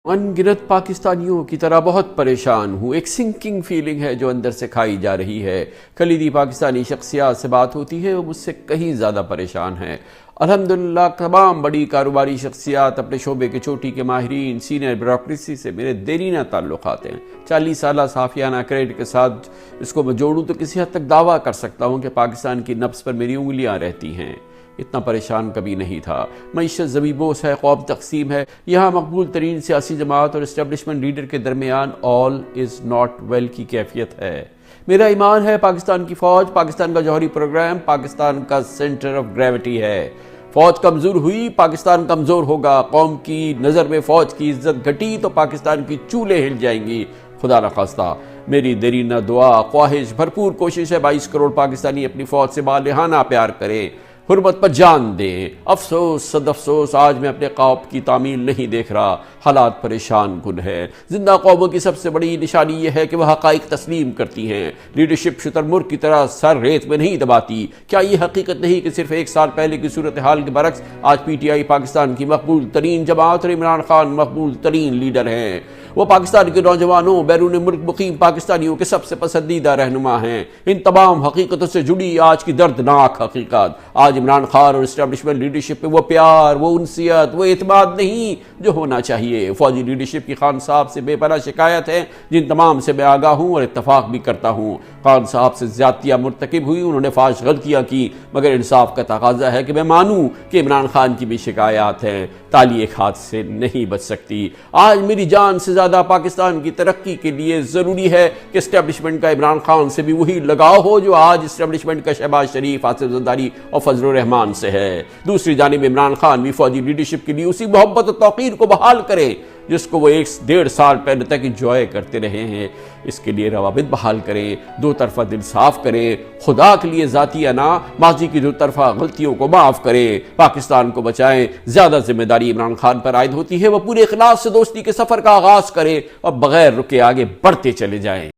ان گنت پاکستانیوں کی طرح بہت پریشان ہوں۔ ایک سنکنگ فیلنگ ہے جو اندر سے کھائی جا رہی ہے۔ کلیدی پاکستانی شخصیات سے بات ہوتی ہے، وہ مجھ سے کہیں زیادہ پریشان ہیں۔ الحمدللہ تمام بڑی کاروباری شخصیات، اپنے شعبے کے چوٹی کے ماہرین، سینئر بیوروکریسی سے میرے دیرینہ تعلقات ہیں۔ 40 سالہ صحافیانہ کریڈٹ کے ساتھ اس کو میں جوڑوں تو کسی حد تک دعویٰ کر سکتا ہوں کہ پاکستان کی نبض پر میری انگلیاں رہتی ہیں۔ اتنا پریشان کبھی نہیں تھا۔ معیشت زمینبوس ہے، قوم تقسیم ہے۔ یہاں مقبول ترین سیاسی جماعت اور اسٹیبلشمنٹ لیڈر کے درمیان all is not well کی کیفیت ہے۔ میرا ایمان ہے پاکستان کی فوج، پاکستان کا جوہری پروگرام، پاکستان کا سینٹر آف گریوٹی ہے۔ فوج کمزور ہوئی، پاکستان کمزور ہوگا۔ قوم کی نظر میں فوج کی عزت گھٹی تو پاکستان کی چولیں ہل جائیں گی۔ خدا نخواستہ میری دیرینہ دعا، خواہش، بھرپور کوشش ہے 22 کروڑ پاکستانی اپنی فوج سے بالہانہ پیار کریں، حرمت پر جان دیں۔ افسوس صد افسوس آج میں اپنے خواب کی تعمیل نہیں دیکھ رہا۔ حالات پریشان کن ہے۔ زندہ قوموں کی سب سے بڑی نشانی یہ ہے کہ وہ حقائق تسلیم کرتی ہیں۔ لیڈرشپ شتر مرغ کی طرح سر ریت میں نہیں دباتی۔ کیا یہ حقیقت نہیں کہ صرف 1 سال پہلے کی صورتحال کے برعکس آج پی ٹی آئی پاکستان کی مقبول ترین جماعت اور عمران خان مقبول ترین لیڈر ہیں؟ وہ پاکستان کے نوجوانوں، بیرون ملک مقیم پاکستانیوں کے سب سے پسندیدہ رہنما ہیں۔ ان تمام حقیقتوں سے جڑی آج کی دردناک حقیقت، آج عمران خان اور اسٹیبلشمنٹ لیڈرشپ پہ وہ پیار، وہ انسیت، وہ اعتماد نہیں جو ہونا چاہیے۔ فوجی لیڈرشپ کی خان صاحب سے بے پناہ شکایت ہے، جن تمام سے میں آگاہ ہوں اور اتفاق بھی کرتا ہوں۔ خان صاحب سے زیادتیاں مرتکب ہوئی، انہوں نے فاحش غلطیاں کی، مگر انصاف کا تقاضا ہے کہ میں مانوں کہ عمران خان کی بھی شکایات ہیں۔ تالی ایک ہاتھ سے نہیں بچ سکتی۔ آج میری جان سے زیادہ پاکستان کی ترقی کے لیے ضروری ہے کہ اسٹیبلشمنٹ کا عمران خان سے بھی وہی لگاؤ ہو جو آج اسٹیبلشمنٹ کا شہباز شریف، آصف زرداری اور فضل الرحمان سے ہے۔ دوسری جانب عمران خان بھی فوجی لیڈرشپ کے لیے اسی محبت و توقیر کو بحال کرے جس کو وہ 1.5 سال پہلے تک انجوائے کرتے رہے ہیں۔ اس کے لیے روابط بحال کریں، دو طرفہ دل صاف کریں، خدا کے لیے ذاتی انا، ماضی کی دو طرفہ غلطیوں کو معاف کریں، پاکستان کو بچائیں۔ زیادہ ذمہ داری عمران خان پر عائد ہوتی ہے، وہ پورے اخلاص سے دوستی کے سفر کا آغاز کریں اور بغیر رکے آگے بڑھتے چلے جائیں۔